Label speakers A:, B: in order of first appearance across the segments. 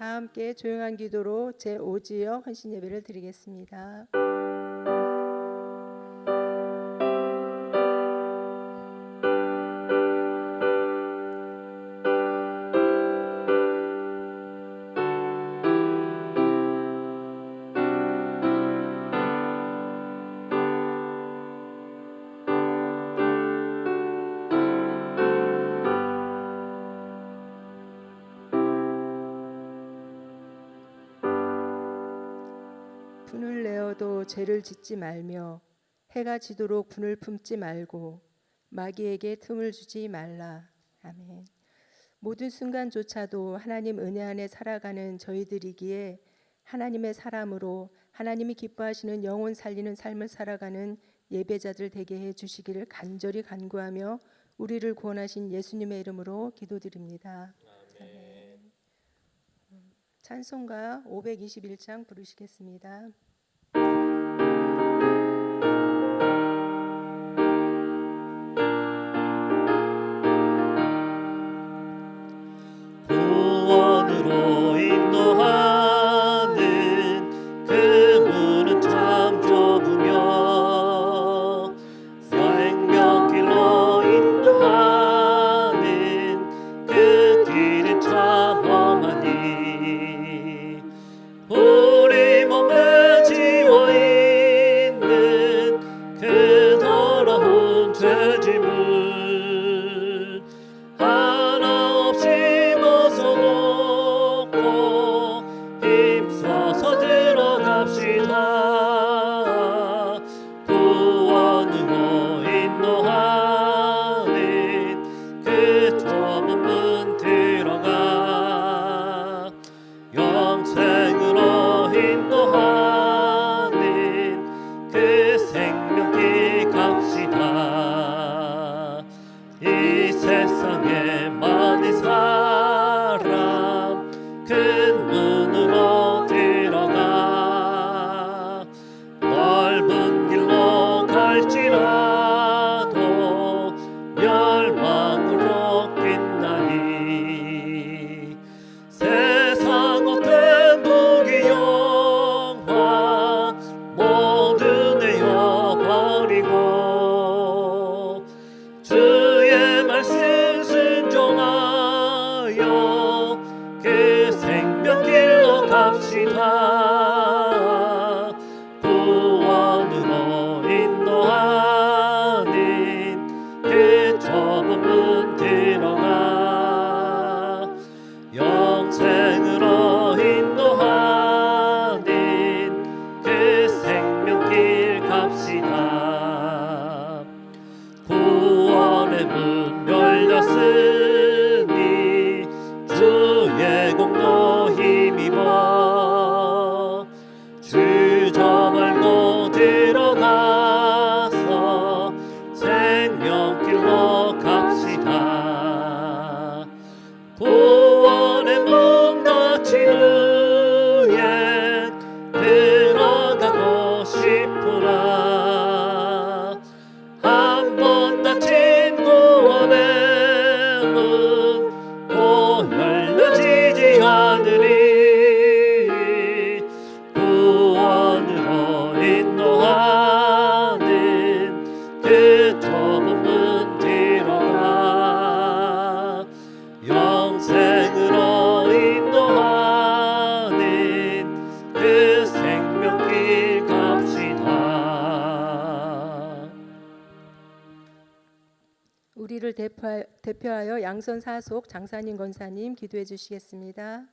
A: 다 함께 조용한 기도로 제5지역 헌신 예배를 드리겠습니다. 분을 내어도 죄를 짓지 말며 해가 지도록 분을 품지 말고 마귀에게 틈을 주지 말라. 아멘. 모든 순간조차도 하나님 은혜 안에 살아가는 저희들이기에 하나님의 사람으로 하나님이 기뻐하시는 영혼 살리는 삶을 살아가는 예배자들 되게 해 주시기를 간절히 간구하며 우리를 구원하신 예수님의 이름으로 기도드립니다. 아멘. 찬송가 521장 부르시겠습니다.
B: 구원으로 인도하는 그 문은 참 좁으며 생명길로 인도하는 그 길은 참 험하니 우리 몸에 지워있는 그 더러운 죄짐을 하나 없이 벗어놓고 힘써서 들어갑시다. 구원으로 인도하는 그 좁은 문 들어가 영생으로 인도하는 그 생명길 갑시다. 이 세상에 많은 사람 큰 문으로 들어가 넓은 길로 갈지라도 멸망으로 끝나니 세상 어떤 무기 영화 모두 내어버리고 주의 말씀 순종하여 그 생명길로 갑시다. 구원으로 인도하는 그 좁은 문 들어가 영생으로 인도하는 그 생명길 갑시다. 구원의 문 열렸으니 주의 공로 힘입어 주저 말고 들어가서 생명길로 갑시다. 구원의 문 닫힌 후에 들어가고 싶으나 한 번 닫힌 구원의 문 또 열려지지 않으리. 구원으로 인도하는 그 좁은 문 들어가 영생으로 인도하는 그 생명길 갑시다.
A: 우리를 대표하여 양선 사속 장사님 권사님 기도해 주시겠습니다.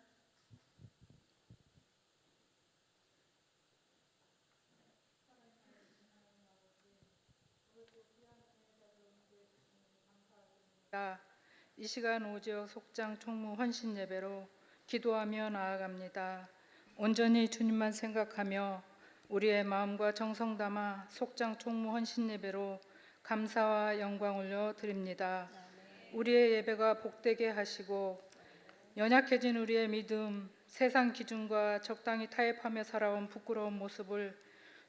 C: 이 시간 오지역 속장 총무 헌신 예배로 기도하며 나아갑니다. 온전히 주님만 생각하며 우리의 마음과 정성 담아 속장 총무 헌신 예배로 감사와 영광 올려 드립니다. 우리의 예배가 복되게 하시고 연약해진 우리의 믿음, 세상 기준과 적당히 타협하며 살아온 부끄러운 모습을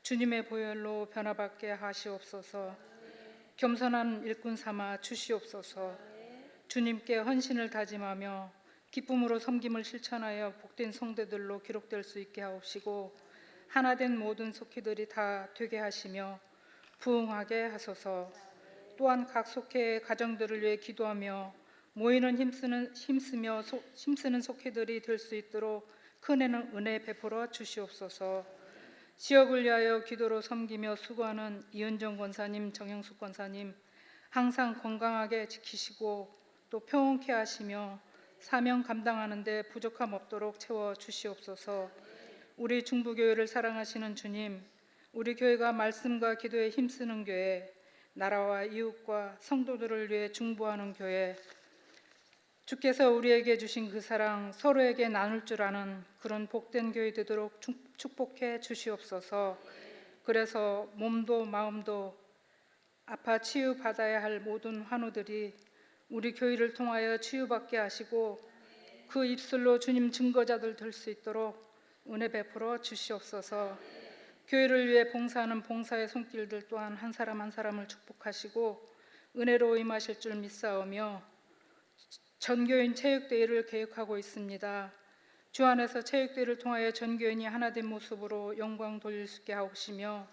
C: 주님의 보혈로 변화받게 하시옵소서. 겸손한 일꾼 삼아 주시옵소서. 주님께 헌신을 다짐하며 기쁨으로 섬김을 실천하여 복된 성도들로 기록될 수 있게 하옵시고 하나된 모든 속회들이 다 되게 하시며 부흥하게 하소서. 또한 각 속회의 가정들을 위해 기도하며 모이는 힘쓰는 속회들이 될 수 있도록 큰 은혜 베풀어 주시옵소서. 지역을 위하여 기도로 섬기며 수고하는 이은정 권사님, 정영숙 권사님 항상 건강하게 지키시고 또 평온케 하시며 사명 감당하는 데 부족함 없도록 채워 주시옵소서. 우리 중부교회를 사랑하시는 주님, 우리 교회가 말씀과 기도에 힘쓰는 교회, 나라와 이웃과 성도들을 위해 중보하는 교회, 주께서 우리에게 주신 그 사랑 서로에게 나눌 줄 아는 그런 복된 교회 되도록 축복해 주시옵소서. 그래서 몸도 마음도 아파 치유받아야 할 모든 환우들이 우리 교회를 통하여 치유받게 하시고 그 입술로 주님 증거자들 될 수 있도록 은혜 베풀어 주시옵소서. 교회를 위해 봉사하는 봉사의 손길들 또한 한 사람 한 사람을 축복하시고 은혜로 임하실 줄 믿사오며 전교인 체육대회를 계획하고 있습니다. 주 안에서 체육대회를 통하여 전교인이 하나된 모습으로 영광 돌릴 수 있게 하옵시며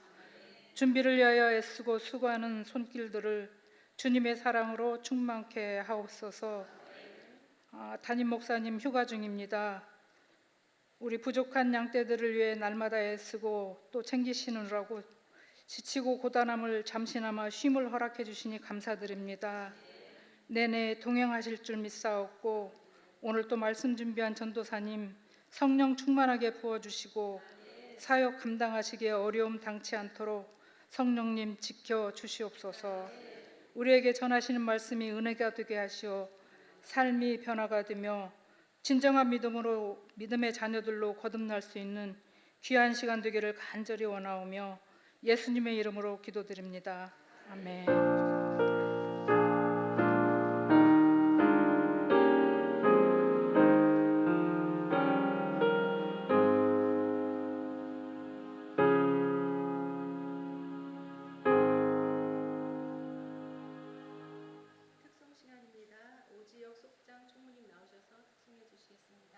C: 준비를 위하여 애쓰고 수고하는 손길들을 주님의 사랑으로 충만케 하옵소서. 담임 목사님 휴가 중입니다. 우리 부족한 양떼들을 위해 날마다 애쓰고 또 챙기시느라고 지치고 고단함을 잠시나마 쉼을 허락해 주시니 감사드립니다. 내내 동행하실 줄 믿사옵고 오늘 또 말씀 준비한 전도사님 성령 충만하게 부어주시고 사역 감당하시기에 어려움 당치 않도록 성령님 지켜 주시옵소서. 우리에게 전하시는 말씀이 은혜가 되게 하시어 삶이 변화가 되며 진정한 믿음으로 믿음의 자녀들로 거듭날 수 있는 귀한 시간 되기를 간절히 원하오며 예수님의 이름으로 기도드립니다. 아멘.
A: 특송 시간입니다. 오지역 속장 총무님 나오셔서 특송해 주시겠습니다.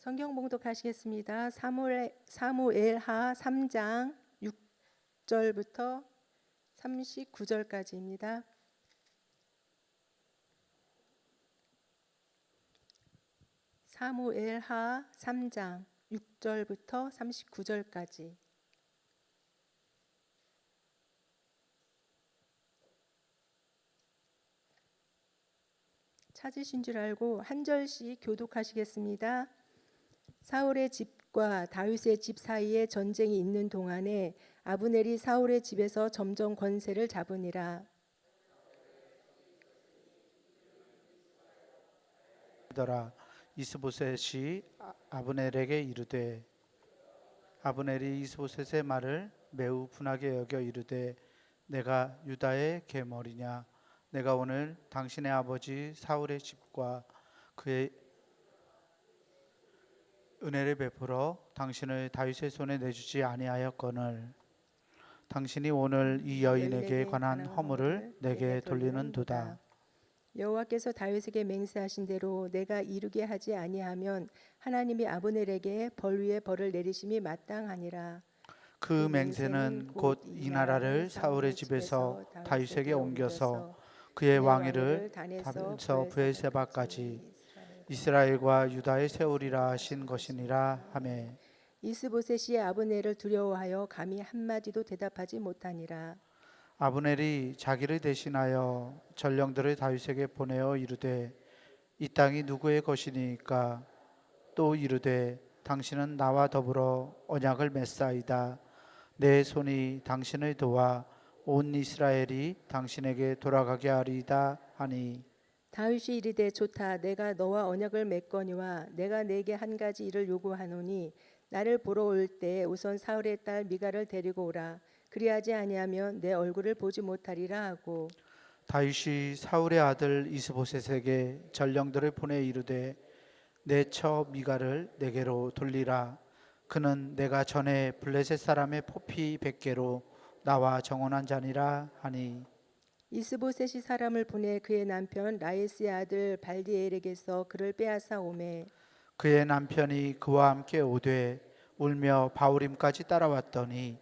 A: 성경 봉독하시겠습니다. 사무엘하 3장 6절부터 39절까지입니다. 사무엘하 3장 6절부터 39절까지. 찾으신 줄 알고 한 절씩 교독하시겠습니다. 사울의 집과 다윗의 집 사이에 전쟁이 있는 동안에 아브넬이 사울의 집에서 점점 권세를 잡으니라.
D: 더라. 이스보셋이 아브넬에게 이르되, 아브넬이 이스보셋의 말을 매우 분하게 여겨 이르되, 내가 유다의 계머리냐? 내가 오늘 당신의 아버지 사울의 집과 그의 은혜를 베풀어 당신을 다윗의 손에 내주지 아니하였거늘 당신이 오늘 이 여인에게 관한 허물을 내게 돌리는도다.
A: 여호와께서 다윗에게 맹세하신 대로 내가 이루게 하지 아니하면 하나님이 아브넬에게 벌 위에 벌을 내리심이 마땅하니라.
D: 그 맹세는 곧 이 나라를 사울의 집에서 다윗에게 옮겨서 그의 왕위를 다면서 브에세바까지 이스라엘과 유다에 세우리라 하신 것이니라 하매,
A: 이스보셋이 아브넬을 두려워하여 감히 한마디도 대답하지 못하니라.
D: 아브넬이 자기를 대신하여 전령들을 다윗에게 보내어 이르되, 이 땅이 누구의 것이니까? 또 이르되, 당신은 나와 더불어 언약을 맺사이다. 내 손이 당신을 도와 온 이스라엘이 당신에게 돌아가게 하리이다 하니,
A: 다윗이 이르되 좋다. 내가 너와 언약을 맺거니와 내가 내게 한 가지 일을 요구하노니 나를 보러 올 때 우선 사울의 딸 미갈을 데리고 오라. 그리하지 아니하면 내 얼굴을 보지 못하리라 하고,
D: 다윗이 사울의 아들 이스보셋에게 전령들을 보내 이르되, 내 처 미갈을 내게로 돌리라. 그는 내가 전에 블레셋 사람의 포피 100개로 나와 정언한 자니라 하니,
A: 이스보셋이 사람을 보내 그의 남편 라이스의 아들 발디엘에게서 그를 빼앗아 오매,
D: 그의 남편이 그와 함께 오되 울며 바울임까지 따라왔더니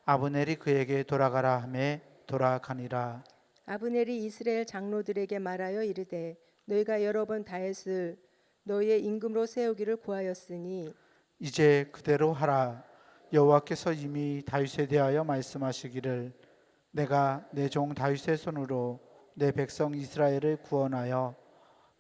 D: 아브넬이 그에게 돌아가라 하매 돌아가니라.
A: 아브넬이 이스라엘 장로들에게 말하여 이르되 너희가 여러 번 다윗을 너희의 임금으로 세우기를 구하였으니
D: 이제 그대로 하라. 여호와께서 이미 다윗에 대하여 말씀하시기를, 내가 내 종 다윗의 손으로 내 백성 이스라엘을 구원하여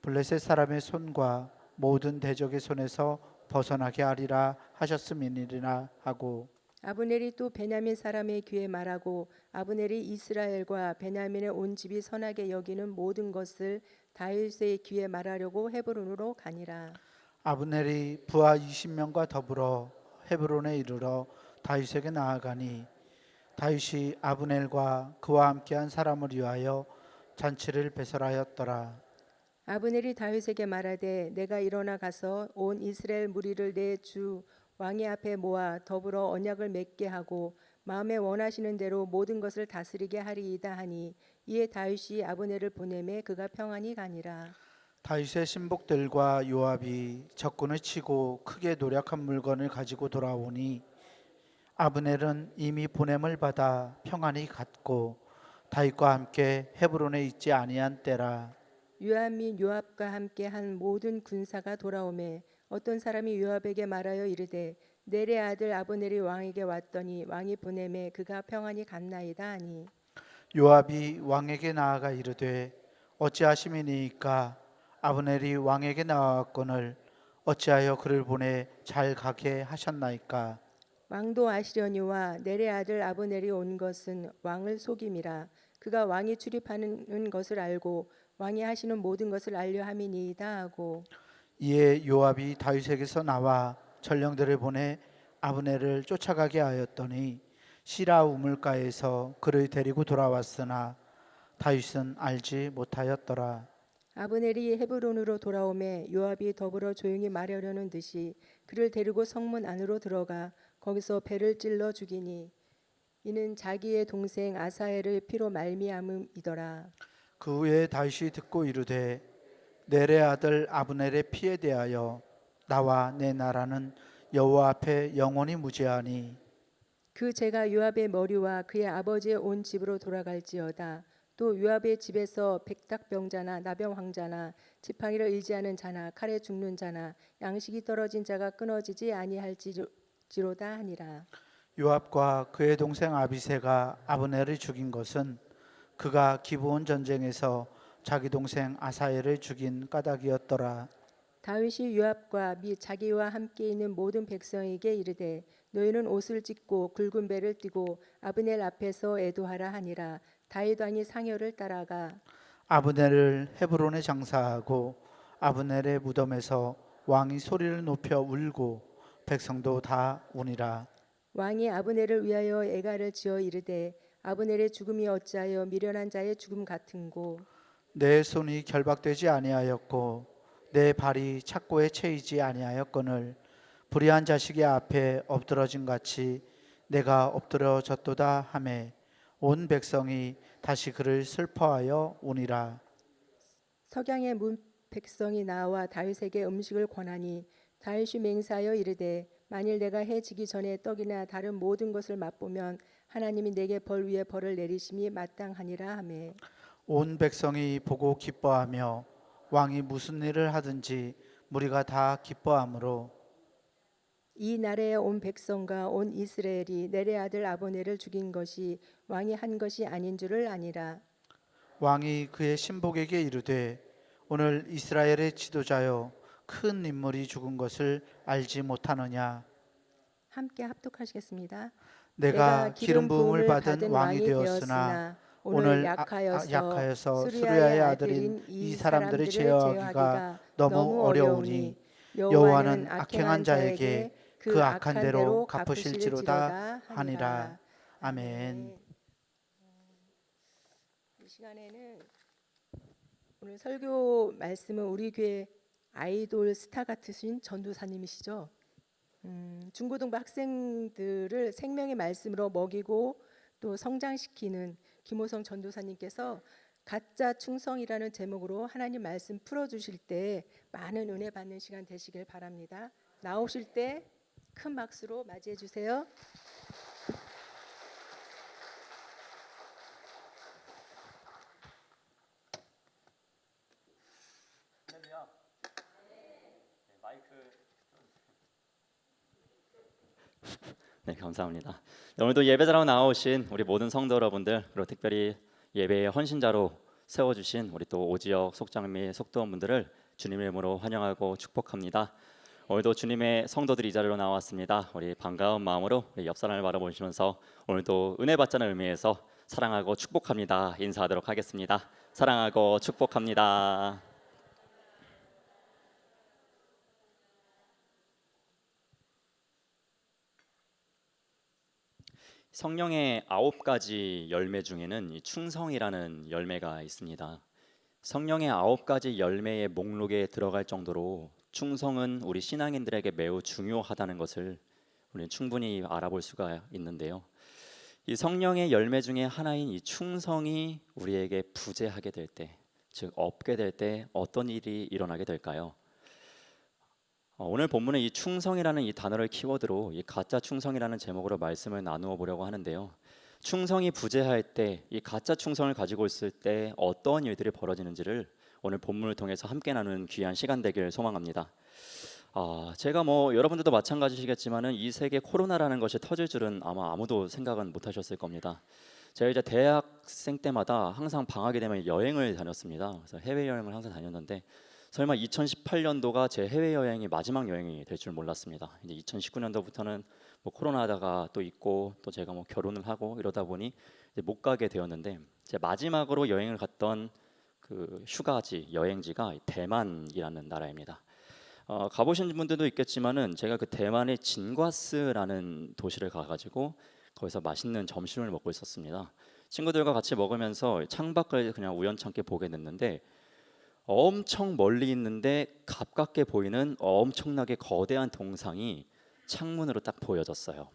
D: 블레셋 사람의 손과 모든 대적의 손에서 벗어나게 하리라 하셨음이니라 하고,
A: 아브넬이 또 베냐민 사람의 귀에 말하고 아브넬이 이스라엘과 베냐민의 온 집이 선하게 여기는 모든 것을 다윗의 귀에 말하려고 헤브론으로 가니라.
D: 아브넬이 부하 20명과 더불어 헤브론에 이르러 다윗에게 나아가니, 다윗이 아브넬과 그와 함께한 사람을 위하여 잔치를 배설하였더라.
A: 아브넬이 다윗에게 말하되 내가 일어나 가서 온 이스라엘 무리를 내 주 왕의 앞에 모아 더불어 언약을 맺게 하고 마음에 원하시는 대로 모든 것을 다스리게 하리이다 하니, 이에 다윗이 아브넬을 보내매 그가 평안히 가니라.
D: 다윗의 신복들과 요압이 적군을 치고 크게 노력한 물건을 가지고 돌아오니 아브넬은 이미 보냄을 받아 평안히 갔고 다윗과 함께 헤브론에 있지 아니한 때라.
A: 요압 및 요압과 함께 한 모든 군사가 돌아오매 어떤 사람이 요압에게 말하여 이르되 넬의 아들 아브넬이 왕에게 왔더니 왕이 보내매 그가 평안히 갔나이다 하니,
D: 요압이 왕에게 나아가 이르되 어찌하심이니까? 아브넬이 왕에게 나아왔거늘 어찌하여 그를 보내 잘 가게 하셨나이까?
A: 왕도 아시려니와 넬의 아들 아브넬이 온 것은 왕을 속임이라. 그가 왕이 출입하는 것을 알고 왕이 하시는 모든 것을 알려 함이니이다 하고,
D: 이에 요압이 다윗에게서 나와 전령들을 보내 아브넬을 쫓아가게 하였더니 시라 우물가에서 그를 데리고 돌아왔으나 다윗은 알지 못하였더라.
A: 아브넬이 헤브론으로 돌아오매 요압이 더불어 조용히 말하려는 듯이 그를 데리고 성문 안으로 들어가 거기서 배를 찔러 죽이니, 이는 자기의 동생 아사엘을 피로 말미암음이더라.
D: 그 후에 다윗이 듣고 이르되 넬의 아들 아브넬의 피에 대하여 나와 내 나라는 여호와 앞에 영원히 무죄하니
A: 그 죄가 요압의 머리와 그의 아버지의 온 집으로 돌아갈지어다. 또 요압의 집에서 백닥병자나 나병 황자나 지팡이를 의지하는 자나 칼에 죽는 자나 양식이 떨어진 자가 끊어지지 아니할지로다 하니라.
D: 요압과 그의 동생 아비새가 아브넬을 죽인 것은 그가 기브온 전쟁에서 자기 동생 아사엘을 죽인 까닭이었더라.
A: 다윗이 요압과 및 자기와 함께 있는 모든 백성에게 이르되 너희는 옷을 찢고 굵은 배를 띠고 아브넬 앞에서 애도하라 하니라. 다윗 왕이 상여를 따라가
D: 아브넬을 헤브론에 장사하고 아브넬의 무덤에서 왕이 소리를 높여 울고 백성도 다 우니라.
A: 왕이 아브넬을 위하여 애가를 지어 이르되 아브넬의 죽음이 어찌하여 미련한 자의 죽음 같은고
D: 내 손이 결박되지 아니하였고 내 발이 착고에 채이지 아니하였거늘 불의한 자식의 앞에 엎드러진 같이 내가 엎드러졌도다 하매 온 백성이 다시 그를 슬퍼하여 우니라.
A: 석양의 문 백성이 나와 다윗에게 음식을 권하니 다윗이 맹세하여 이르되 만일 내가 해 지기 전에 떡이나 다른 모든 것을 맛보면 하나님이 내게 벌 위에 벌을 내리심이 마땅하니라 하매
D: 온 백성이 보고 기뻐하며 왕이 무슨 일을 하든지 무리가 다 기뻐하므로
A: 이 나라의 온 백성과 온 이스라엘이 내레 아들 아브넬을 죽인 것이 왕이 한 것이 아닌 줄을 아니라.
D: 왕이 그의 신복에게 이르되 오늘 이스라엘의 지도자여 큰 인물이 죽은 것을 알지 못하느냐.
A: 함께 합독하시겠습니다.
D: 내가 기름 부음을 받은 왕이 되었으나 오늘 약하여서 수르야의 아들인 이 사람들을 제어하기가 너무 어려우니 여호와는 악행한 자에게 그 악한 대로 갚으실지로다 하니라. 아멘.
A: 이 시간에는 오늘 설교 말씀은 우리 교회 아이돌 스타 같으신 전도사님이시죠. 중고등부 학생들을 생명의 말씀으로 먹이고 또 성장시키는 김호성 전도사님께서 가짜 충성이라는 제목으로 하나님 말씀 풀어주실 때 많은 은혜 받는 시간 되시길 바랍니다. 나오실 때 큰 박수로 맞이해 주세요.
E: 네, 감사합니다. 오늘도 예배자로 나오신 우리 모든 성도 여러분들, 그리고 특별히 예배의 헌신자로 세워주신 우리 또 오지역 속장 및 속도원분들을 주님의 이름으로 환영하고 축복합니다. 오늘도 주님의 성도들이 이 자리로 나왔습니다. 우리 반가운 마음으로 우리 옆 사람을 바라보시면서 오늘도 은혜 받자는 의미에서 사랑하고 축복합니다 인사하도록 하겠습니다. 사랑하고 축복합니다. 성령의 9가지 열매 중에는 이 충성이라는 열매가 있습니다. 성령의 9가지 열매의 목록에 들어갈 정도로 충성은 우리 신앙인들에게 매우 중요하다는 것을 우리는 충분히 알아볼 수가 있는데요. 이 성령의 열매 중에 하나인 이 충성이 우리에게 부재하게 될 때, 즉 없게 될 때 어떤 일이 일어나게 될까요? 오늘 본문은 이 충성이라는 이 단어를 키워드로 이 가짜 충성이라는 제목으로 말씀을 나누어 보려고 하는데요. 충성이 부재할 때, 이 가짜 충성을 가지고 있을 때 어떤 일들이 벌어지는지를 오늘 본문을 통해서 함께 나누는 귀한 시간 되길 소망합니다. 제가 여러분들도 마찬가지시겠지만은 이 세계 코로나라는 것이 터질 줄은 아마 아무도 생각은 못하셨을 겁니다. 제가 이제 대학생 때마다 항상 방학이 되면 여행을 다녔습니다. 그래서 해외 여행을 항상 다녔는데 설마 2018년도가 제 해외 여행이 마지막 여행이 될 줄 몰랐습니다. 이제 2019년도부터는 코로나다가 또 있고 또 제가 결혼을 하고 이러다 보니 이제 못 가게 되었는데 제 마지막으로 여행을 갔던 그 휴가지 여행지가 대만이라는 나라입니다. 가보신 분들도 있겠지만은 제가 그 대만의 진과스라는 도시를 가가지고 거기서 맛있는 점심을 먹고 있었습니다. 친구들과 같이 먹으면서 창밖을 그냥 우연찮게 보게 됐는데 엄청 멀리 있는데 가깝게 보이는 엄청나게 거대한 동상이 창문으로 딱 보여졌어요.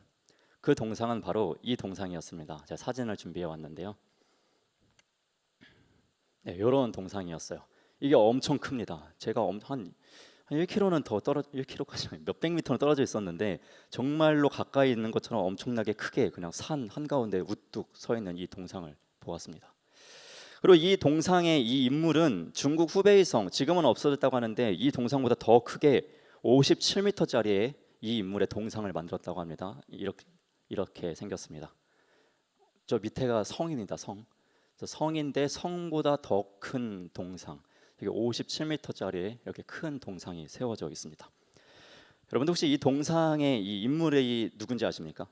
E: 그 동상은 바로 이 동상이었습니다. 제가 사진을 준비해 왔는데요. 네, 이런 동상이었어요. 이게 엄청 큽니다. 제가 한 한 1km는 더 떨어져 1km까지 몇백 미터는 떨어져 있었는데 정말로 가까이 있는 것처럼 엄청나게 크게 그냥 산 한가운데 우뚝 서 있는 이 동상을 보았습니다. 그리고 이 동상의 이 인물은 중국 후베이 성, 지금은 없어졌다고 하는데 이 동상보다 더 크게 57m짜리의 이 인물의 동상을 만들었다고 합니다. 이렇게 생겼습니다. 저 밑에가 성입니다. 성인데 성보다 더 큰 동상, 이게 57m짜리의 이렇게 큰 동상이 세워져 있습니다. 여러분들 혹시 이 동상의 이 인물이 누군지 아십니까?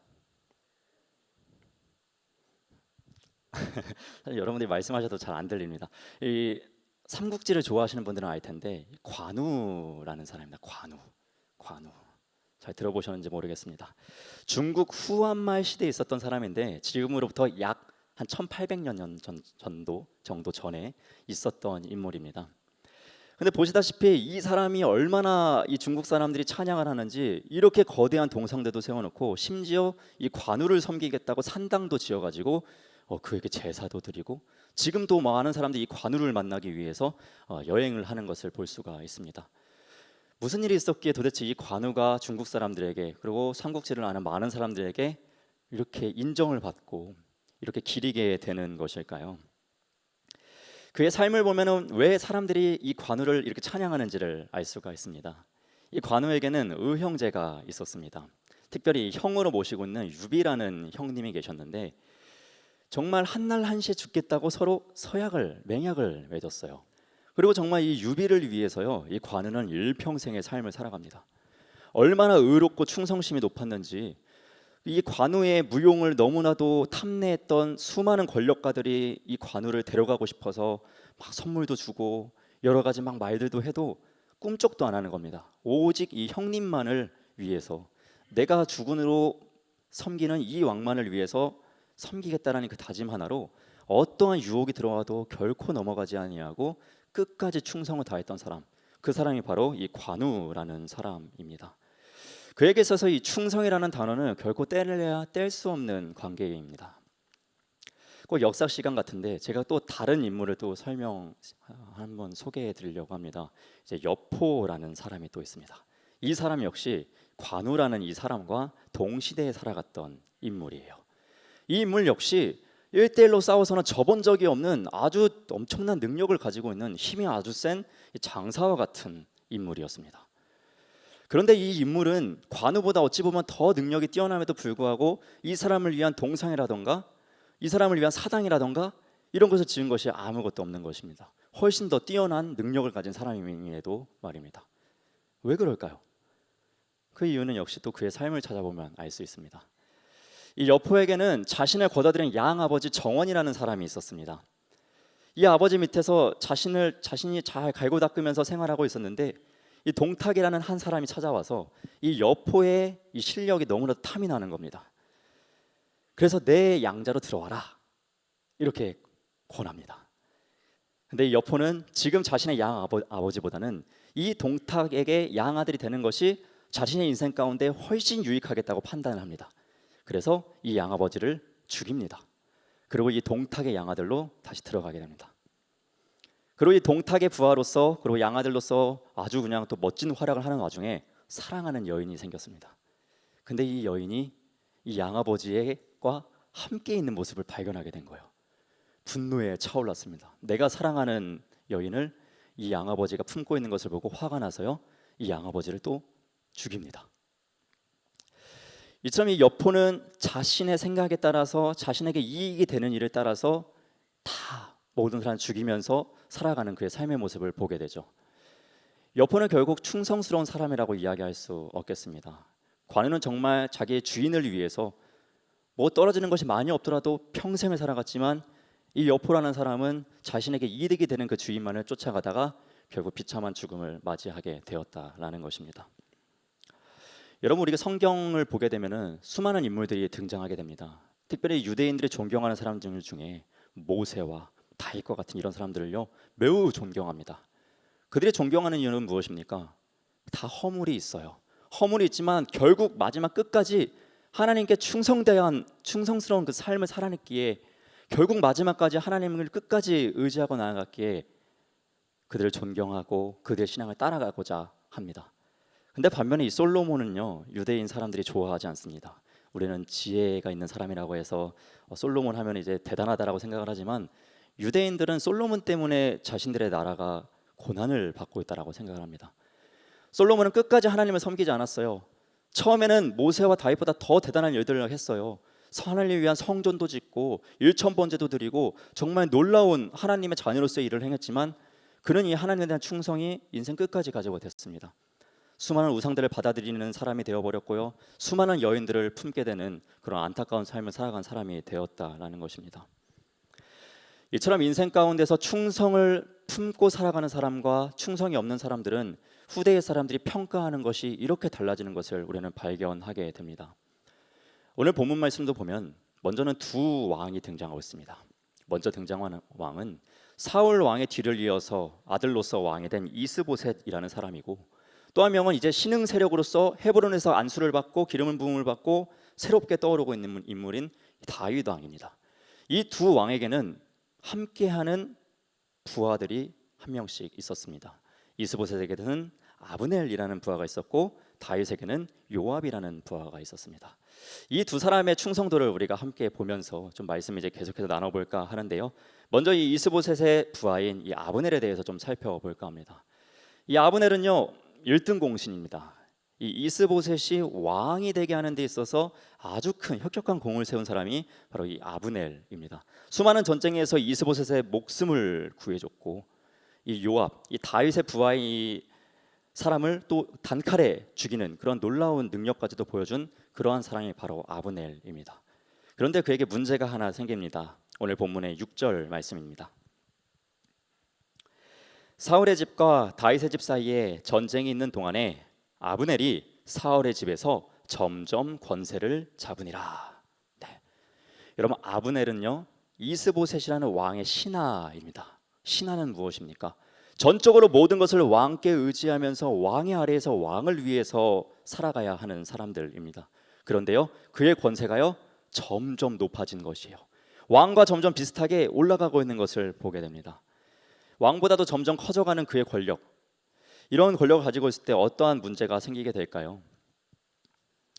E: 사실 여러분들이 말씀하셔도 잘 안 들립니다. 이 삼국지를 좋아하시는 분들은 알 텐데 관우라는 사람입니다. 관우. 잘 들어보셨는지 모르겠습니다. 중국 후한말 시대에 있었던 사람인데 지금으로부터 약 한 1800년 정도 전에 있었던 인물입니다. 근데 보시다시피 이 사람이 얼마나 이 중국 사람들이 찬양을 하는지 이렇게 거대한 동상들도 세워놓고 심지어 이 관우를 섬기겠다고 산당도 지어가지고 그에게 제사도 드리고 지금도 많은 사람들이 이 관우를 만나기 위해서 여행을 하는 것을 볼 수가 있습니다. 무슨 일이 있었기에 도대체 이 관우가 중국 사람들에게 그리고 삼국지를 아는 많은 사람들에게 이렇게 인정을 받고 이렇게 기리게 되는 것일까요? 그의 삶을 보면은 왜 사람들이 이 관우를 이렇게 찬양하는지를 알 수가 있습니다. 이 관우에게는 의형제가 있었습니다. 특별히 형으로 모시고 있는 유비라는 형님이 계셨는데 정말 한날 한시에 죽겠다고 서로 맹약을 맺었어요. 그리고 정말 이 유비를 위해서요, 이 관우는 일평생의 삶을 살아갑니다. 얼마나 의롭고 충성심이 높았는지 이 관우의 무용을 너무나도 탐내했던 수많은 권력가들이 이 관우를 데려가고 싶어서 막 선물도 주고 여러 가지 막 말들도 해도 꿈쩍도 안 하는 겁니다. 오직 이 형님만을 위해서 내가 주군으로 섬기는 이 왕만을 위해서 섬기겠다라는 그 다짐 하나로 어떠한 유혹이 들어와도 결코 넘어가지 아니하고 끝까지 충성을 다했던 사람, 그 사람이 바로 이 관우라는 사람입니다. 그에게 있어서 이 충성이라는 단어는 결코 떼내야 뗄 수 없는 관계입니다. 꼭 역사 시간 같은데 제가 또 다른 인물을 또 한번 소개해 드리려고 합니다. 이제 여포라는 사람이 또 있습니다. 이 사람 역시 관우라는 이 사람과 동시대에 살아갔던 인물이에요. 이 인물 역시 1대1로 싸워서는 져본 적이 없는 아주 엄청난 능력을 가지고 있는 힘이 아주 센 장사와 같은 인물이었습니다. 그런데 이 인물은 관우보다 어찌 보면 더 능력이 뛰어남에도 불구하고 이 사람을 위한 동상이라던가 이 사람을 위한 사당이라던가 이런 것을 지은 것이 아무것도 없는 것입니다. 훨씬 더 뛰어난 능력을 가진 사람임에도 말입니다. 왜 그럴까요? 그 이유는 역시 또 그의 삶을 찾아보면 알 수 있습니다. 이 여포에게는 자신을 거둬들인 양 아버지 정원이라는 사람이 있었습니다. 이 아버지 밑에서 자신이 잘 갈고 닦으면서 생활하고 있었는데 이 동탁이라는 한 사람이 찾아와서 이 여포의 이 실력이 너무나도 탐이 나는 겁니다. 그래서 내 양자로 들어와라 이렇게 권합니다. 근데 이 여포는 지금 자신의 양 아버지보다는 이 동탁에게 양 아들이 되는 것이 자신의 인생 가운데 훨씬 유익하겠다고 판단을 합니다. 그래서 이 양 아버지를 죽입니다. 그리고 이 동탁의 양아들로 다시 들어가게 됩니다. 그리고 이 동탁의 부하로서 그리고 양아들로서 아주 그냥 또 멋진 활약을 하는 와중에 사랑하는 여인이 생겼습니다. 근데 이 여인이 이 양아버지와 함께 있는 모습을 발견하게 된 거예요. 분노에 차올랐습니다. 내가 사랑하는 여인을 이 양아버지가 품고 있는 것을 보고 화가 나서요, 이 양아버지를 또 죽입니다. 이처럼 이 여포는 자신의 생각에 따라서 자신에게 이익이 되는 일을 따라서 다 모든 사람을 죽이면서 살아가는 그의 삶의 모습을 보게 되죠. 여포는 결국 충성스러운 사람이라고 이야기할 수 없겠습니다. 관우는 정말 자기의 주인을 위해서 뭐 떨어지는 것이 많이 없더라도 평생을 살아갔지만 이 여포라는 사람은 자신에게 이득이 되는 그 주인만을 쫓아가다가 결국 비참한 죽음을 맞이하게 되었다라는 것입니다. 여러분, 우리가 성경을 보게 되면은 수많은 인물들이 등장하게 됩니다. 특별히 유대인들이 존경하는 사람들 중에 모세와 다윗과 같은 이런 사람들을요 매우 존경합니다. 그들이 존경하는 이유는 무엇입니까? 다 허물이 있어요. 허물이 있지만 결국 마지막 끝까지 하나님께 충성스러운 그 삶을 살아냈기에 결국 마지막까지 하나님을 끝까지 의지하고 나아갔기에 그들을 존경하고 그들의 신앙을 따라가고자 합니다. 근데 반면에 이 솔로몬은요, 유대인 사람들이 좋아하지 않습니다. 우리는 지혜가 있는 사람이라고 해서 솔로몬 하면 이제 대단하다라고 생각을 하지만 유대인들은 솔로몬 때문에 자신들의 나라가 고난을 받고 있다라고 생각을 합니다. 솔로몬은 끝까지 하나님을 섬기지 않았어요. 처음에는 모세와 다윗보다 더 대단한 일들을 했어요. 하나님을 위한 성전도 짓고 일천번제도 드리고 정말 놀라운 하나님의 자녀로서의 일을 행했지만 그는 이 하나님에 대한 충성이 인생 끝까지 가지 못했습니다. 수많은 우상들을 받아들이는 사람이 되어버렸고요, 수많은 여인들을 품게 되는 그런 안타까운 삶을 살아간 사람이 되었다라는 것입니다. 이처럼 인생 가운데서 충성을 품고 살아가는 사람과 충성이 없는 사람들은 후대의 사람들이 평가하는 것이 이렇게 달라지는 것을 우리는 발견하게 됩니다. 오늘 본문 말씀도 보면 먼저는 두 왕이 등장하고 있습니다. 먼저 등장하는 왕은 사울 왕의 뒤를 이어서 아들로서 왕이 된 이스보셋이라는 사람이고, 또 한 명은 이제 신흥 세력으로서 헤브론에서 안수를 받고 기름 부음을 받고 새롭게 떠오르고 있는 인물인 다윗 왕입니다. 이 두 왕에게는 함께하는 부하들이 한 명씩 있었습니다. 이스보셋에게는 아브넬이라는 부하가 있었고 다윗에게는 요압이라는 부하가 있었습니다. 이 두 사람의 충성도를 우리가 함께 보면서 좀 말씀 이제 계속해서 나눠볼까 하는데요. 먼저 이 이스보셋의 부하인 이 아브넬에 대해서 좀 살펴볼까 합니다. 이 아브넬은요 1등 공신입니다. 이 이스보셋이 왕이 되게 하는 데 있어서 아주 큰 혁혁한 공을 세운 사람이 바로 이 아브넬입니다. 수많은 전쟁에서 이스보셋의 목숨을 구해줬고, 이 요압, 이 다윗의 부하인 이 사람을 또 단칼에 죽이는 그런 놀라운 능력까지도 보여준 그러한 사람이 바로 아브넬입니다. 그런데 그에게 문제가 하나 생깁니다. 오늘 본문의 6절 말씀입니다. 사울의 집과 다윗의 집 사이에 전쟁이 있는 동안에 아브넬이 사울의 집에서 점점 권세를 잡으니라. 네. 여러분, 아브넬은요 이스보셋이라는 왕의 신하입니다. 신하는 무엇입니까? 전적으로 모든 것을 왕께 의지하면서 왕의 아래에서 왕을 위해서 살아가야 하는 사람들입니다. 그런데요 그의 권세가요 점점 높아진 것이에요. 왕과 점점 비슷하게 올라가고 있는 것을 보게 됩니다. 왕보다도 점점 커져가는 그의 권력, 이런 권력을 가지고 있을 때 어떠한 문제가 생기게 될까요?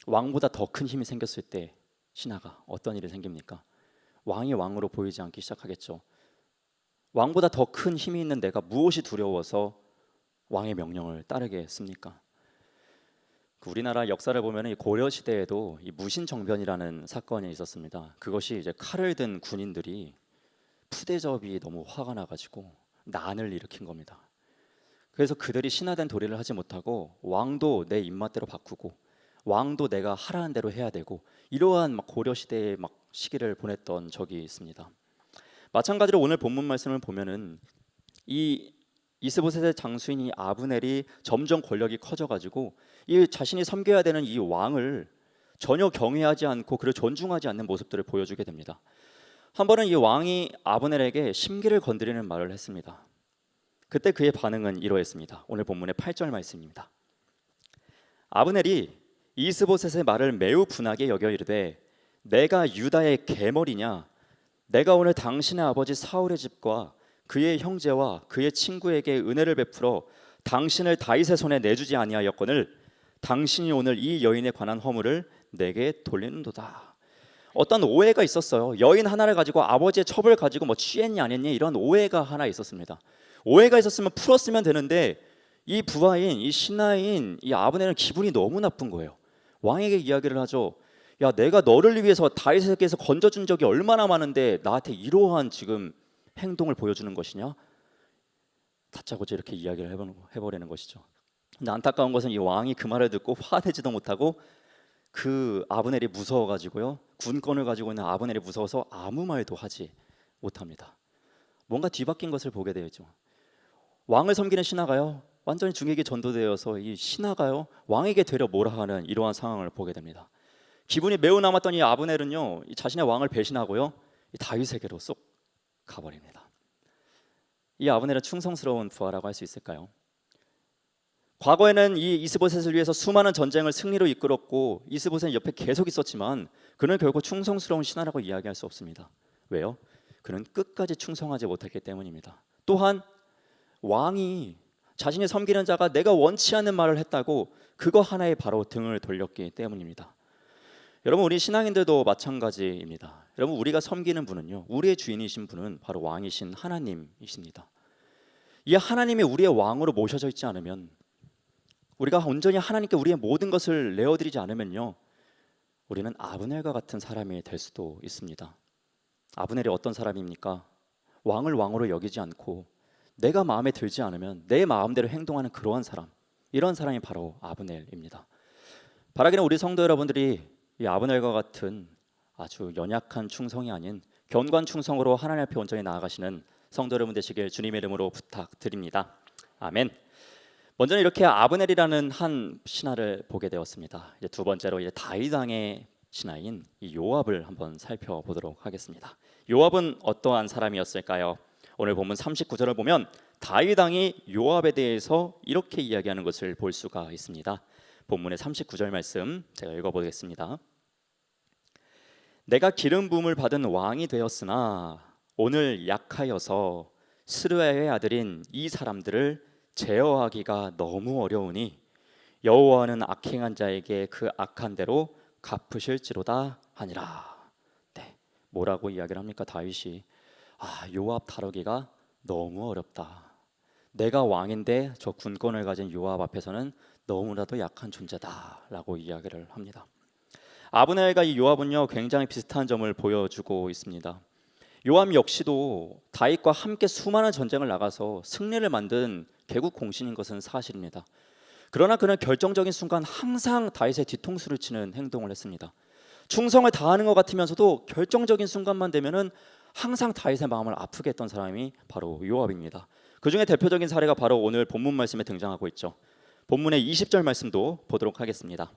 E: 왕보다 더 큰 힘이 생겼을 때 신하가 어떤 일이 생깁니까? 왕이 왕으로 보이지 않기 시작하겠죠. 왕보다 더 큰 힘이 있는 내가 무엇이 두려워서 왕의 명령을 따르겠습니까? 우리나라 역사를 보면 고려 시대에도 이 무신정변이라는 사건이 있었습니다. 그것이 이제 칼을 든 군인들이 푸대접이 너무 화가 나가지고 난을 일으킨 겁니다. 그래서 그들이 신하된 도리를 하지 못하고 왕도 내 입맛대로 바꾸고 왕도 내가 하라는 대로 해야 되고, 이러한 막 고려 시대의 막 시기를 보냈던 적이 있습니다. 마찬가지로 오늘 본문 말씀을 보면은 이 이스보셋의 장수인 이 아브넬이 점점 권력이 커져가지고 이 자신이 섬겨야 되는 이 왕을 전혀 경외하지 않고 그를 존중하지 않는 모습들을 보여주게 됩니다. 한 번은 이 왕이 아브넬에게 심기를 건드리는 말을 했습니다. 그때 그의 반응은 이러했습니다. 오늘 본문의 8절 말씀입니다. 아브넬이 이스보셋의 말을 매우 분하게 여겨 이르되 내가 유다의 계머리냐? 내가 오늘 당신의 아버지 사울의 집과 그의 형제와 그의 친구에게 은혜를 베풀어 당신을 다윗의 손에 내주지 아니하였거늘 당신이 오늘 이 여인에 관한 허물을 내게 돌리는도다. 어떤 오해가 있었어요. 여인 하나를 가지고 아버지의 첩을 가지고 뭐 취했니 안 했니 이런 오해가 하나 있었습니다. 오해가 있었으면 풀었으면 되는데 이 부하인 이 신하인 이 아브넬은 기분이 너무 나쁜 거예요. 왕에게 이야기를 하죠. 야, 내가 너를 위해서 다윗에게서 건져준 적이 얼마나 많은데 나한테 이러한 지금 행동을 보여주는 것이냐? 다짜고짜 이렇게 이야기를 해버리는 것이죠. 근데 안타까운 것은 이 왕이 그 말을 듣고 화내지도 못하고 그 아브넬이 무서워가지고요, 군권을 가지고 있는 아브넬이 무서워서 아무 말도 하지 못합니다. 뭔가 뒤바뀐 것을 보게 되죠. 왕을 섬기는 신하가요 완전히 중에게 전도되어서 이 신하가요 왕에게 되려 뭐라 하는 이러한 상황을 보게 됩니다. 기분이 매우 남았던 이 아브넬은요 자신의 왕을 배신하고요 이 다윗에게로 쏙 가버립니다. 이 아브넬은 충성스러운 부하라고 할 수 있을까요? 과거에는 이 이스보셋을 위해서 수많은 전쟁을 승리로 이끌었고 이스보셋은 옆에 계속 있었지만 그는 결국 충성스러운 신하라고 이야기할 수 없습니다. 왜요? 그는 끝까지 충성하지 못했기 때문입니다. 또한 왕이 자신이 섬기는 자가 내가 원치 않는 말을 했다고 그거 하나에 바로 등을 돌렸기 때문입니다. 여러분, 우리 신앙인들도 마찬가지입니다. 여러분, 우리가 섬기는 분은요, 우리의 주인이신 분은 바로 왕이신 하나님이십니다. 이 하나님이 우리의 왕으로 모셔져 있지 않으면, 우리가 온전히 하나님께 우리의 모든 것을 내어드리지 않으면요, 우리는 아브넬과 같은 사람이 될 수도 있습니다. 아브넬이 어떤 사람입니까? 왕을 왕으로 여기지 않고 내가 마음에 들지 않으면 내 마음대로 행동하는 그러한 사람, 이런 사람이 바로 아브넬입니다. 바라기는 우리 성도 여러분들이 이 아브넬과 같은 아주 연약한 충성이 아닌 견고한 충성으로 하나님 앞에 온전히 나아가시는 성도 여러분 되시길 주님의 이름으로 부탁드립니다. 아멘. 먼저는 이렇게 아브넬이라는 한 신하를 보게 되었습니다. 이제 두 번째로 이제 다윗 왕의 신하인 이 요압을 한번 살펴보도록 하겠습니다. 요압은 어떠한 사람이었을까요? 오늘 본문 39절을 보면 다윗 왕이 요압에 대해서 이렇게 이야기하는 것을 볼 수가 있습니다. 본문의 39절 말씀 제가 읽어보겠습니다. 내가 기름 부음을 받은 왕이 되었으나 오늘 약하여서 스루야의 아들인 이 사람들을 제어하기가 너무 어려우니 여호와는 악행한 자에게 그 악한 대로 갚으실지로다 하니라. 네, 뭐라고 이야기를 합니까? 다윗이 요압 다루기가 너무 어렵다. 내가 왕인데 저 군권을 가진 요압 앞에서는 너무나도 약한 존재다라고 이야기를 합니다. 아브넬과 이 요압은요, 굉장히 비슷한 점을 보여주고 있습니다. 요압 역시도 다윗과 함께 수많은 전쟁을 나가서 승리를 만든 개국 공신인 것은 사실입니다. 그러나 그는 결정적인 순간 항상 다윗의 뒤통수를 치는 행동을 했습니다. 충성을 다하는 것 같으면서도 결정적인 순간만 되면은 항상 다윗의 마음을 아프게 했던 사람이 바로 요압입니다. 그 중에 대표적인 사례가 바로 오늘 본문 말씀에 등장하고 있죠. 본문의 20절 말씀도 보도록 하겠습니다.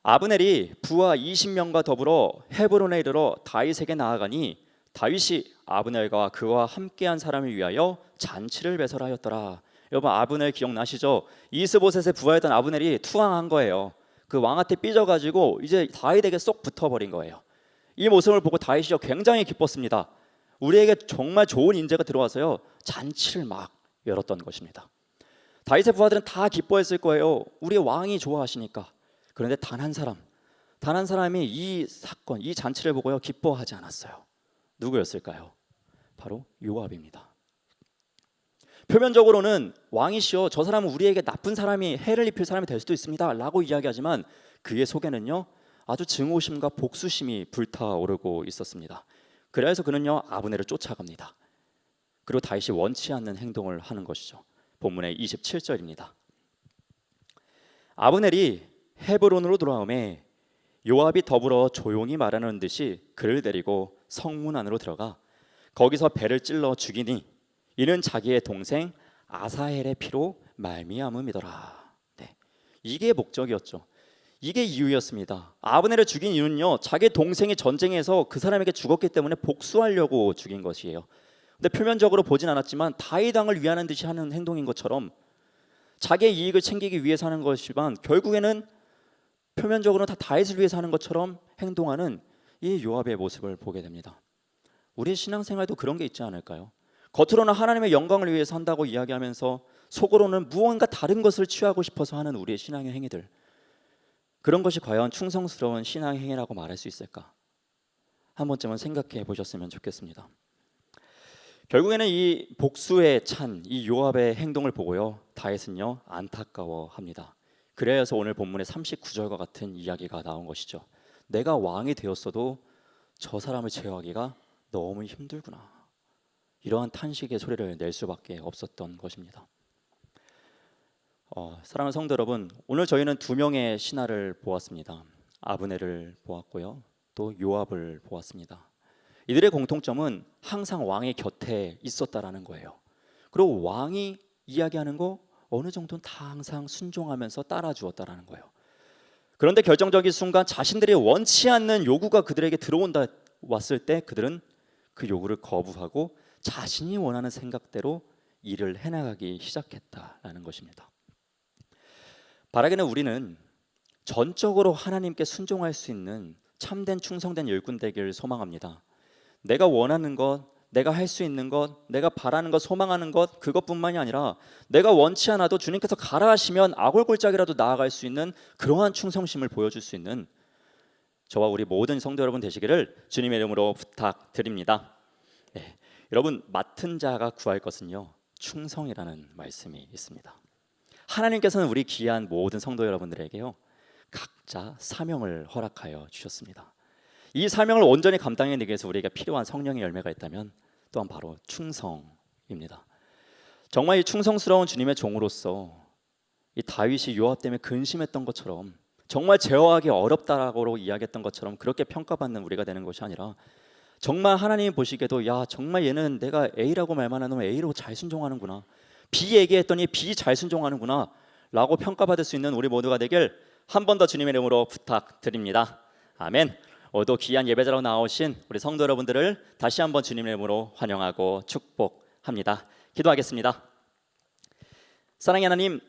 E: 아브넬이 부하 20명과 더불어 헤브론에 이르러 다윗에게 나아가니 다윗이 아브넬과 그와 함께한 사람을 위하여 잔치를 배설하였더라. 여러분, 아브넬 기억나시죠? 이스보셋의 부하였던 아브넬이 투항한 거예요. 그 왕한테 삐져가지고 이제 다윗에게 쏙 붙어버린 거예요. 이 모습을 보고 다윗이 굉장히 기뻤습니다. 우리에게 정말 좋은 인재가 들어와서요, 잔치를 막 열었던 것입니다. 다윗의 부하들은 다 기뻐했을 거예요. 우리의 왕이 좋아하시니까. 그런데 단 한 사람이 이 사건, 이 잔치를 보고요, 기뻐하지 않았어요. 누구였을까요? 바로 요압입니다. 표면적으로는 왕이시여, 저 사람은 우리에게 나쁜 사람이, 해를 입힐 사람이 될 수도 있습니다 라고 이야기하지만 그의 속에는요, 아주 증오심과 복수심이 불타오르고 있었습니다. 그래서 그는요, 아브넬을 쫓아갑니다. 그리고 다윗이 원치 않는 행동을 하는 것이죠. 본문의 27절입니다. 아브넬이 헤브론으로 돌아오매 요압이 더불어 조용히 말하는 듯이 그를 데리고 성문 안으로 들어가 거기서 배를 찔러 죽이니 이는 자기의 동생 아사헬의 피로 말미암음이더라. 네, 이게 목적이었죠. 이게 이유였습니다. 아브넬을 죽인 이유는요, 자기 동생이 전쟁에서 그 사람에게 죽었기 때문에 복수하려고 죽인 것이에요. 근데 표면적으로 보진 않았지만 다윗 왕을 위하는 듯이 하는 행동인 것처럼 자기의 이익을 챙기기 위해서 하는 것이지만 결국에는 표면적으로는 다 다윗을 위해서 하는 것처럼 행동하는 이 요압의 모습을 보게 됩니다. 우리의 신앙생활도 그런 게 있지 않을까요? 겉으로는 하나님의 영광을 위해서 한다고 이야기하면서 속으로는 무언가 다른 것을 취하고 싶어서 하는 우리의 신앙의 행위들, 그런 것이 과연 충성스러운 신앙의 행위라고 말할 수 있을까? 한 번쯤은 생각해 보셨으면 좋겠습니다. 결국에는 이 복수에 찬 이 요압의 행동을 보고요, 다윗은요, 안타까워합니다. 그래서 오늘 본문의 39절과 같은 이야기가 나온 것이죠. 내가 왕이 되었어도 저 사람을 제어하기가 너무 힘들구나. 이러한 탄식의 소리를 낼 수밖에 없었던 것입니다. 사랑하는 성도 여러분, 오늘 저희는 두 명의 신하를 보았습니다. 아브넬을 보았고요, 또 요압을 보았습니다. 이들의 공통점은 항상 왕의 곁에 있었다라는 거예요. 그리고 왕이 이야기하는 거 어느 정도는 다 항상 순종하면서 따라주었다라는 거예요. 그런데 결정적인 순간 자신들이 원치 않는 요구가 그들에게 왔을 때 그들은 그 요구를 거부하고 자신이 원하는 생각대로 일을 해나가기 시작했다라는 것입니다. 바라기는 우리는 전적으로 하나님께 순종할 수 있는 참된 충성된 일꾼 되기를 소망합니다. 내가 원하는 것, 내가 할 수 있는 것, 내가 바라는 것, 소망하는 것, 그것뿐만이 아니라 내가 원치 않아도 주님께서 가라 하시면 아골골짝이라도 나아갈 수 있는 그러한 충성심을 보여줄 수 있는 저와 우리 모든 성도 여러분 되시기를 주님의 이름으로 부탁드립니다. 네, 여러분, 맡은 자가 구할 것은요, 충성이라는 말씀이 있습니다. 하나님께서는 우리 귀한 모든 성도 여러분들에게요, 각자 사명을 허락하여 주셨습니다. 이 사명을 온전히 감당해내기 위해서 우리에게 필요한 성령의 열매가 있다면 또한 바로 충성입니다. 정말 이 충성스러운 주님의 종으로서 이 다윗이 요압 때문에 근심했던 것처럼, 정말 제어하기 어렵다라고 이야기했던 것처럼 그렇게 평가받는 우리가 되는 것이 아니라, 정말 하나님이 보시기에도 야, 정말 얘는 내가 A라고 말만 하면 A로 잘 순종하는구나, B 얘기했더니 B 잘 순종하는구나 라고 평가받을 수 있는 우리 모두가 되길 한 번 더 주님의 이름으로 부탁드립니다. 아멘. 오늘도 귀한 예배자로 나오신 우리 성도 여러분들을 다시 한번 주님의 이름으로 환영하고 축복합니다. 기도하겠습니다. 사랑의 하나님,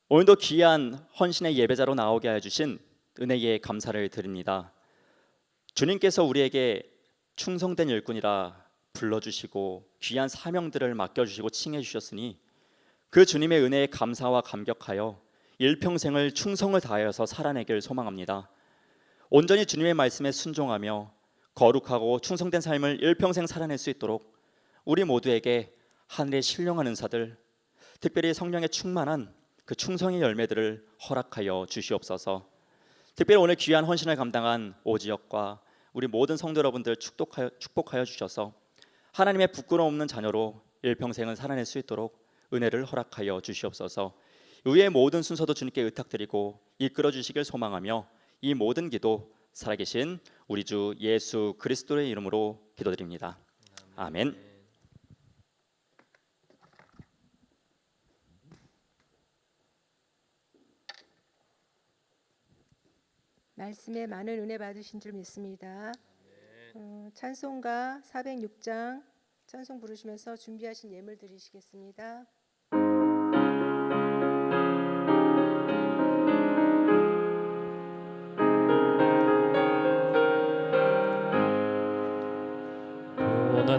E: 오늘도 귀한 헌신의 예배자로 나오게 하여 주신 은혜에 감사를 드립니다. 주님께서 우리에게 충성된 일꾼이라 불러주시고 귀한 사명들을 맡겨주시고 칭해주셨으니 그 주님의 은혜에 감사와 감격하여 일평생을 충성을 다하여서 살아내길 소망합니다. 온전히 주님의 말씀에 순종하며 거룩하고 충성된 삶을 일평생 살아낼 수 있도록 우리 모두에게 하늘의 신령한 은사들, 특별히 성령의 충만한 그 충성의 열매들을 허락하여 주시옵소서. 특별히 오늘 귀한 헌신을 감당한 오지역과 우리 모든 성도 여러분들 축복하여 주셔서 하나님의 부끄러움 없는 자녀로 일평생을 살아낼 수 있도록 은혜를 허락하여 주시옵소서. 의의 모든 순서도 주님께 의탁드리고 이끌어 주시길 소망하며 이 모든 기도 살아계신 우리 주 예수 그리스도의 이름으로 기도드립니다. 아멘.
A: 말씀에 많은 은혜 받으신 줄 믿습니다. 찬송가 406장 찬송 부르시면서 준비하신 예물 드리시겠습니다.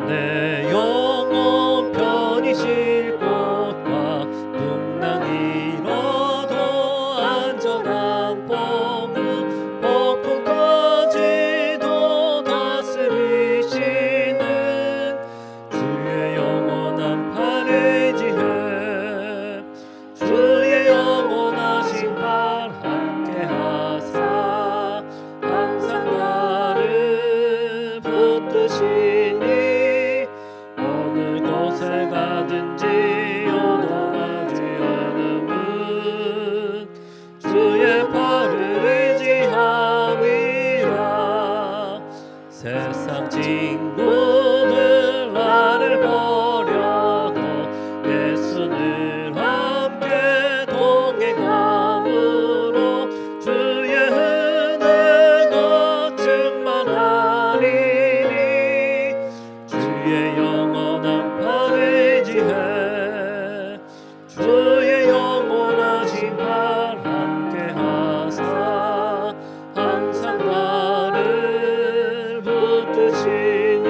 B: 내 영혼 편히 쉴 곳과 풍랑이 일어도 안전한 폭풍, 폭풍까지도 다스리시는 주의 영원한 팔을 지혜, 주의 영원하신 팔 함께 하사 항상 나를 붙드시니 어느 곳에 가든지 요동하지 않음은 주의 팔을 의지함이라. 세상 친구들 나를 버려도 예수를 함께 동행함으로 주의 은혜가 충만하리니 주의 영원한 팔을 지혜, 주의 영원하신 팔 함께 하사 항상 나를 붙드시니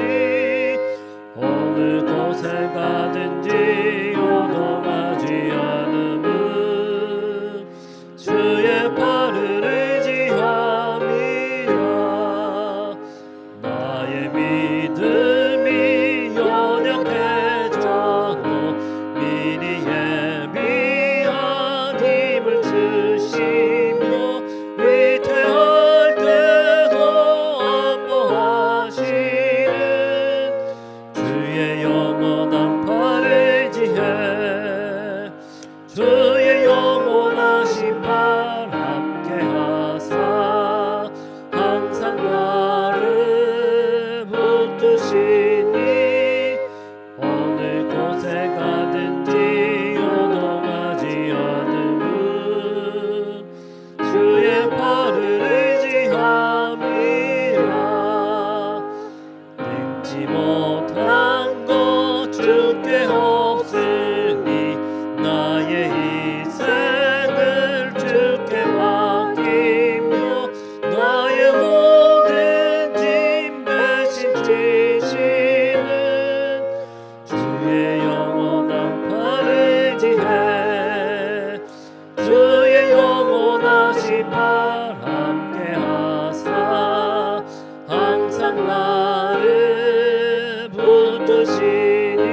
B: 나를 붙드시니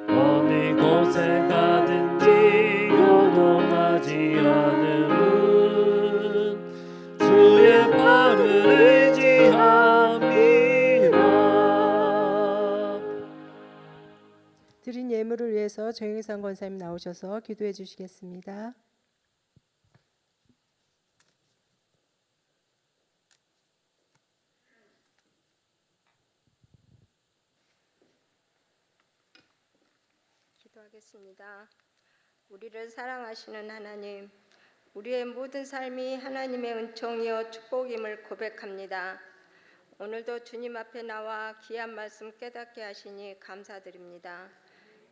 B: 어느 곳에 가든지 요동하지 않음은 주의 발을 의지함이라.
A: 드린 예물을 위해서 정영상 권사님 나오셔서 기도해 주시겠습니다.
F: 기도하겠습니다. 우리를 사랑하시는 하나님, 우리의 모든 삶이 하나님의 은총이요 축복임을 고백합니다. 오늘도 주님 앞에 나와 귀한 말씀 깨닫게 하시니 감사드립니다.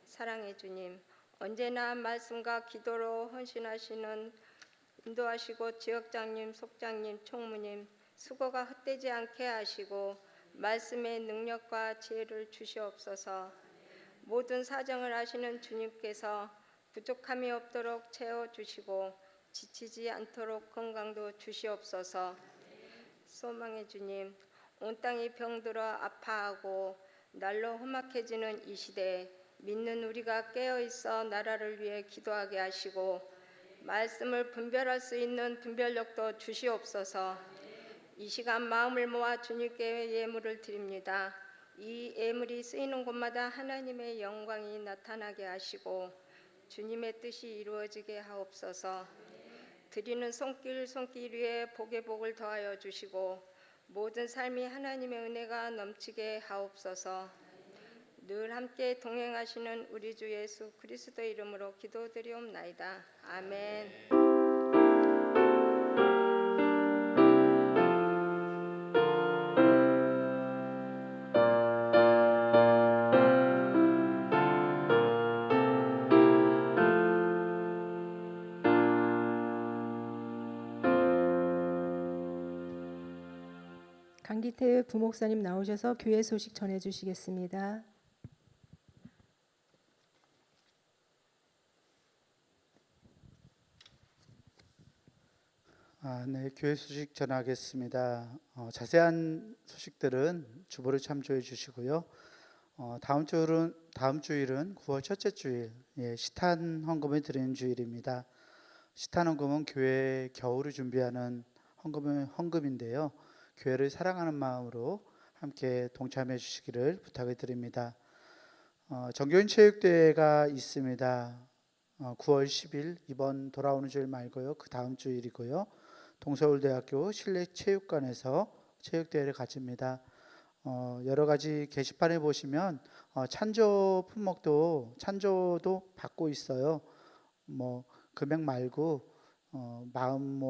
F: 사랑의 주님, 언제나 말씀과 기도로 헌신하시는 인도하시고 지역장님, 속장님, 총무님 수고가 헛되지 않게 하시고 말씀의 능력과 지혜를 주시옵소서. 모든 사정을 아시는 주님께서 부족함이 없도록 채워주시고 지치지 않도록 건강도 주시옵소서. 소망의 주님, 온 땅이 병들어 아파하고 날로 험악해지는 이 시대에 믿는 우리가 깨어있어 나라를 위해 기도하게 하시고 말씀을 분별할 수 있는 분별력도 주시옵소서. 이 시간 마음을 모아 주님께 예물을 드립니다. 이 예물이 쓰이는 곳마다 하나님의 영광이 나타나게 하시고 주님의 뜻이 이루어지게 하옵소서. 드리는 손길 위에 복의 복을 더하여 주시고 모든 삶이 하나님의 은혜가 넘치게 하옵소서. 늘 함께 동행하시는 우리 주 예수 그리스도 이름으로 기도드리옵나이다. 아멘.
A: 강기태 부목사님 나오셔서 교회 소식 전해 주시겠습니다.
D: 네, 교회 소식 전하겠습니다. 자세한 소식들은 주보를 참조해 주시고요. 다음 주일은 9월 첫째 주일, 시탄 헌금을 드리는 주일입니다. 시탄 헌금은 교회 겨울을 준비하는 헌금인데요. 교회를 사랑하는 마음으로 함께 동참해 주시기를 부탁을 드립니다. 정교인 체육대회가 있습니다. 9월 10일 이번 돌아오는 주일 말고요. 그 다음 주일이고요. 동서울대학교 실내체육관에서 체육대회를 가집니다. 여러 가지 게시판에 보시면 찬조도 받고 있어요. 뭐 금액 말고 마음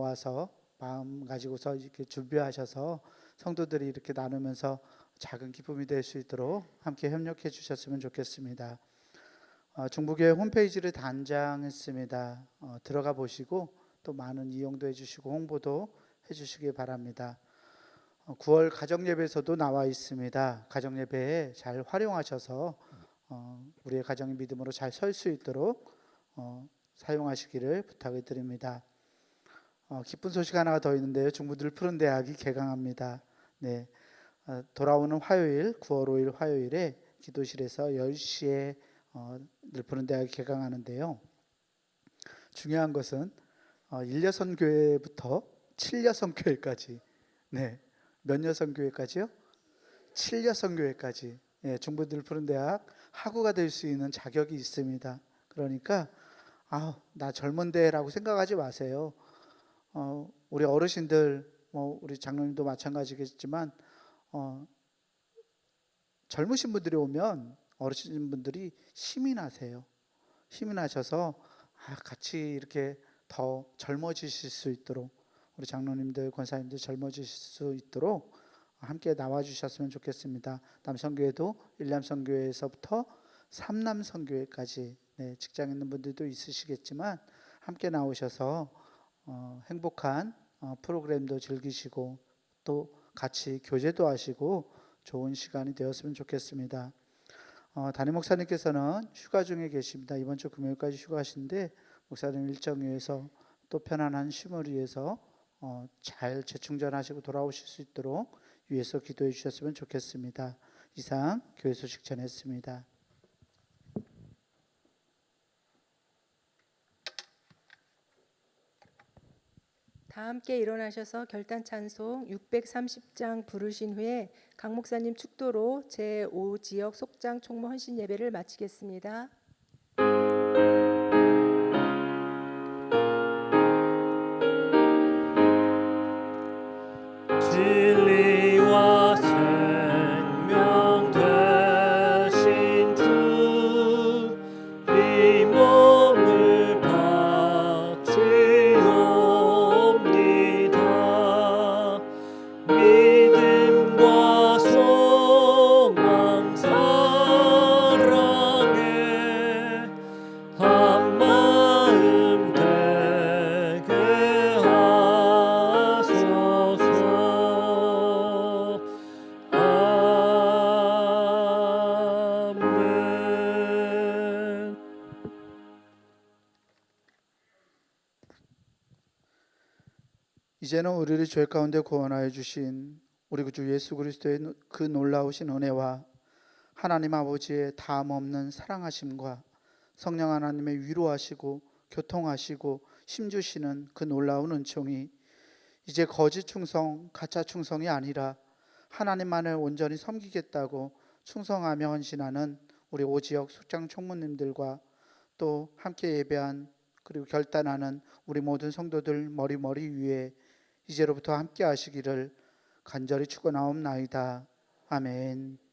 D: 가지고서 이렇게 준비하셔서 성도들이 이렇게 나누면서 작은 기쁨이 될 수 있도록 함께 협력해 주셨으면 좋겠습니다. 중부교회 홈페이지를 단장했습니다. 들어가 보시고 또 많은 이용도 해주시고 홍보도 해주시기 바랍니다. 9월 가정예배에서도 나와 있습니다. 가정예배에 잘 활용하셔서 우리의 가정이 믿음으로 잘 설 수 있도록 사용하시기를 부탁을 드립니다. 기쁜 소식 하나가 더 있는데요. 중부들 푸른대학이 개강합니다. 네, 돌아오는 화요일 9월 5일 화요일에 기도실에서 10시에 늘푸른대학이 개강하는데요. 중요한 것은 1여선교회부터 7여선교회까지 몇 여선교회까지요? 7여선교회까지 중부 늘푸른대학 학우가 될 수 있는 자격이 있습니다. 그러니까 나 젊은데 라고 생각하지 마세요. 우리 어르신들 우리 장로님도 마찬가지겠지만 젊으신 분들이 오면 어르신분들이 힘이 나세요. 힘이 나셔서 같이 이렇게 더 젊어지실 수 있도록 우리 장로님들 권사님들 젊어지실 수 있도록 함께 나와주셨으면 좋겠습니다. 남성교회도 일남성교회에서부터 삼남성교회까지 직장 있는 분들도 있으시겠지만 함께 나오셔서 행복한 프로그램도 즐기시고 또 같이 교제도 하시고 좋은 시간이 되었으면 좋겠습니다. 담임 목사님께서는 휴가 중에 계십니다. 이번 주 금요일까지 휴가하신데 목사님 일정 위해서 또 편안한 쉼을 위해서 잘 재충전하시고 돌아오실 수 있도록 위해서 기도해 주셨으면 좋겠습니다. 이상 교회 소식 전했습니다.
A: 다 함께 일어나셔서 결단 찬송 630장 부르신 후에 강 목사님 축도로 제5지역 속장 총무 헌신 예배를 마치겠습니다.
B: 진리와 생명 되신 주, 이 몸을 바치옵니다. 믿음과 소망 사랑에 한 마음 되게 하소서. 아멘.
D: 이제는 우리를 죄 가운데 구원하여 주신 우리 구주 예수 그리스도의 그 놀라우신 은혜와 하나님 아버지의 다음 없는 사랑하심과 성령 하나님의 위로하시고 교통하시고 힘주시는 그 놀라운 은총이 이제 거짓 충성, 가짜 충성이 아니라 하나님만을 온전히 섬기겠다고 충성하며 헌신하는 우리 오지역 숙장 총무님들과 또 함께 예배한 그리고 결단하는 우리 모든 성도들 머리 위에 이제로부터 함께 하시기를 간절히 축원하옵나이다. 아멘.